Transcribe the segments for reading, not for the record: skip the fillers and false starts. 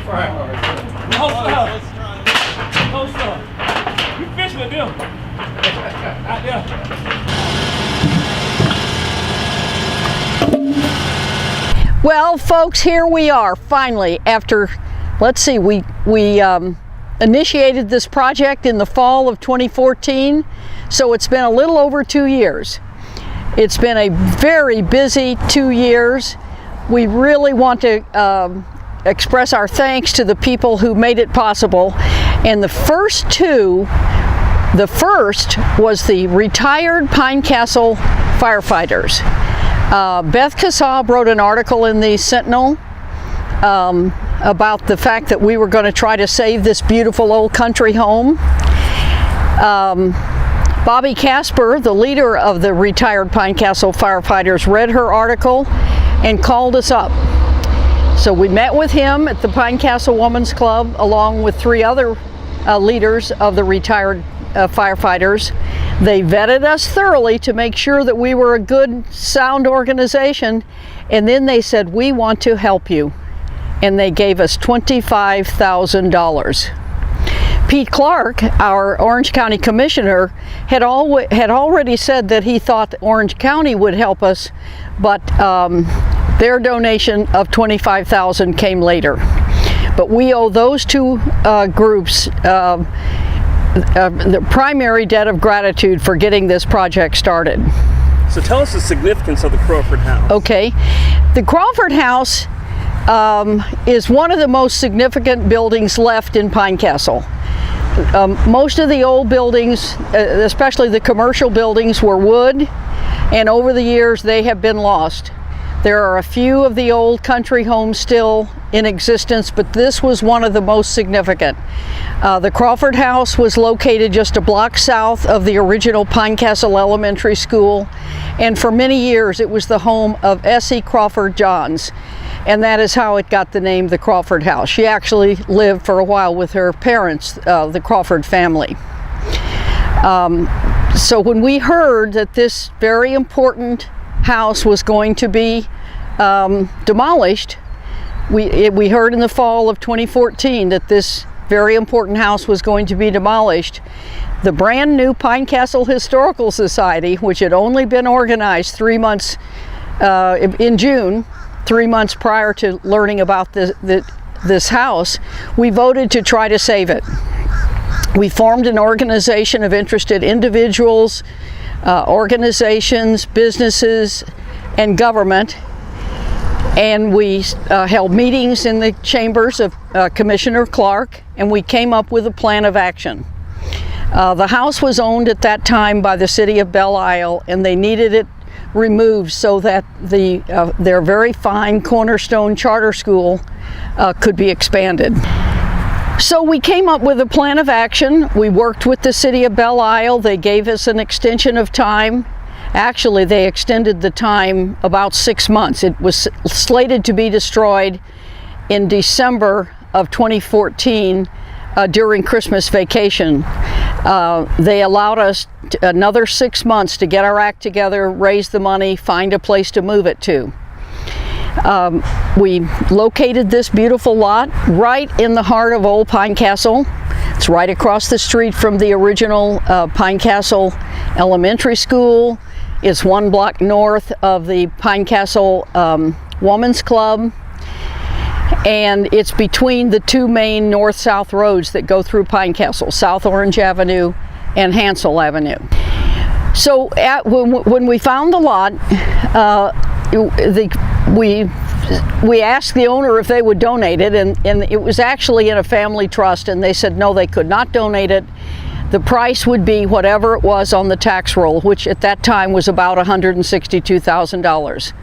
No stuff. No stuff. You fish with them. Out there. Well, folks, here we are finally after, let's see, we initiated this project in the fall of 2014, so it's been a little over 2 years. It's been a very busy 2 years. We really want to express our thanks to the people who made it possible. And the first was the retired Pine Castle firefighters. Beth Kassab wrote an article in the Sentinel about the fact that we were going to try to save this beautiful old country home. Bobby Casper, the leader of the retired Pine Castle firefighters, read her article and called us up. So we met with him at the Pine Castle Women's Club along with 3 other leaders of the retired firefighters. They vetted us thoroughly to make sure that we were a good, sound organization, and then they said, "We want to help you." And they gave us $25,000. Pete Clark, our Orange County Commissioner, had already said that he thought Orange County would help us, but their donation of $25,000 came later. But we owe those 2 groups the primary debt of gratitude for getting this project started. So tell us the significance of the Crawford House. Okay, the Crawford House is one of the most significant buildings left in Pine Castle. Most of the old buildings, especially the commercial buildings, were wood, and over the years they have been lost. There are a few of the old country homes still in existence, but this was one of the most significant. The Crawford House was located just a block south of the original Pine Castle Elementary School, and for many years it was the home of S.E. Crawford Johns, and that is how it got the name the Crawford House. She actually lived for a while with her parents, the Crawford family. So when we heard that this very important house was going to be demolished, we heard in the fall of 2014 that this very important house was going to be demolished. The brand new Pine Castle Historical Society, which had only been organized 3 months in June, 3 months prior to learning about this house, we voted to try to save it. We formed an organization of interested individuals, organizations, businesses, and government, and we held meetings in the chambers of Commissioner Clark, and we came up with a plan of action. The house was owned at that time by the city of Belle Isle, and they needed it removed so that their very fine Cornerstone Charter School could be expanded. So we came up with a plan of action. We worked with the city of Belle Isle. They gave us an extension of time. Actually, they extended the time about 6 months. It was slated to be destroyed in December of 2014 during Christmas vacation. They allowed us another 6 months to get our act together, raise the money, find a place to move it to. We located this beautiful lot right in the heart of Old Pine Castle. It's right across the street from the original Pine Castle Elementary School. It's 1 block north of the Pine Castle Women's Club. And it's between the 2 main north-south roads that go through Pine Castle, South Orange Avenue and Hansel Avenue. So when we found the lot, we asked the owner if they would donate it, and it was actually in a family trust, and they said no, they could not donate it. The price would be whatever it was on the tax roll, which at that time was about $162,000.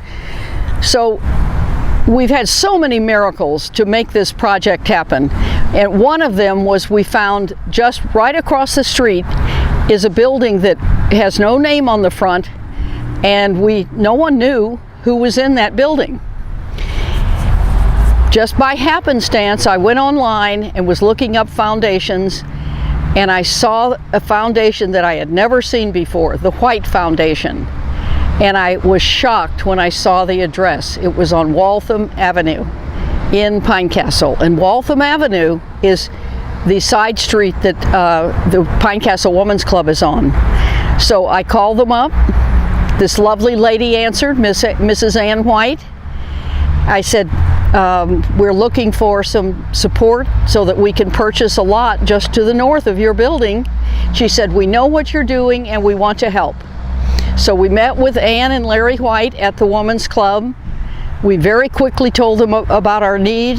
So we've had so many miracles to make this project happen, and one of them was we found just right across the street is a building that has no name on the front, and no one knew who was in that building. Just by happenstance, I went online and was looking up foundations, and I saw a foundation that I had never seen before, the White Foundation. And I was shocked when I saw the address. It was on Waltham Avenue. in Pine Castle, and Waltham Avenue is the side street that the Pine Castle Women's Club is on. So I called them up. This lovely lady answered, Mrs. Ann White. I said, we're looking for some support so that we can purchase a lot just to the north of your building. She said, we know what you're doing and we want to help. So we met with Ann and Larry White at the Women's Club. We very quickly told them about our need,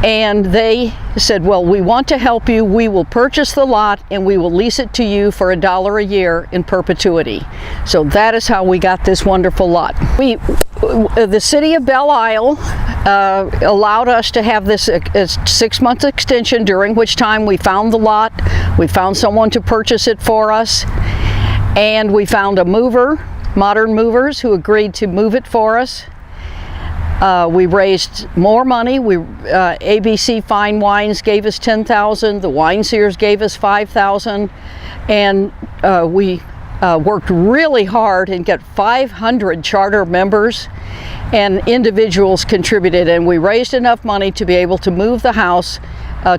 and they said, well, we want to help you. We will purchase the lot and we will lease it to you for $1 a year in perpetuity. So that is how we got this wonderful lot. The city of Belle Isle allowed us to have this 6-month extension, during which time we found the lot, we found someone to purchase it for us, and we found a mover, Modern Movers, who agreed to move it for us. We raised more money. ABC Fine Wines gave us $10,000. The Wine Sears gave us $5,000, and we worked really hard and got 500 charter members, and individuals contributed, and we raised enough money to be able to move the house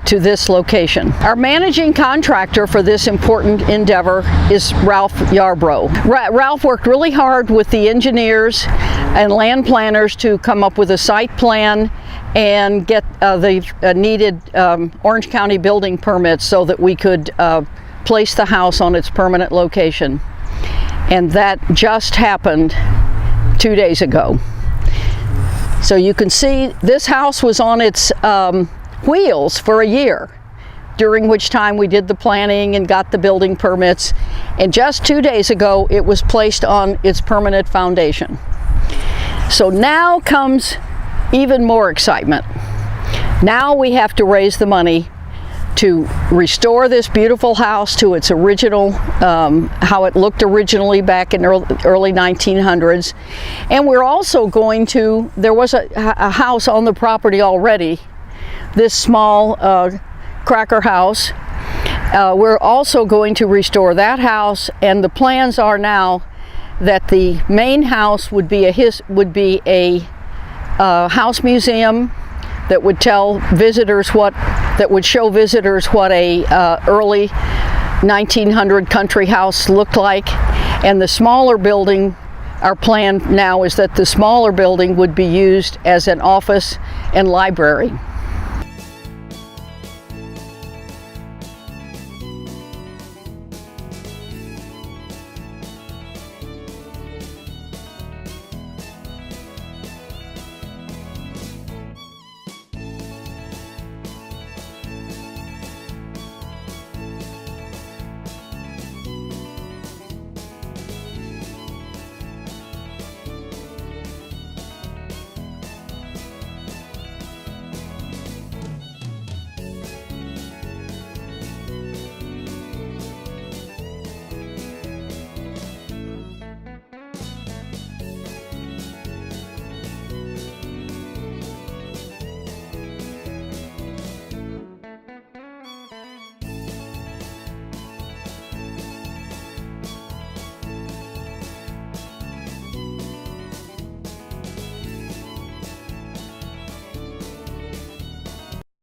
to this location. Our managing contractor for this important endeavor is Ralph Yarbrough. Ralph worked really hard with the engineers and land planners to come up with a site plan and get the needed Orange County building permits so that we could place the house on its permanent location. And that just happened 2 days ago. So you can see this house was on its wheels for a year, during which time we did the planning and got the building permits, and just 2 days ago it was placed on its permanent foundation. So now comes even more excitement. Now we have to raise the money to restore this beautiful house to its original, how it looked originally back in early 1900s. And we're also going to, there was a house on the property already, this small cracker house. We're also going to restore that house, and the plans are now that the main house would be a house museum that would tell visitors that would show visitors what a early 1900 country house looked like. And the smaller building, our plan now is that the smaller building would be used as an office and library.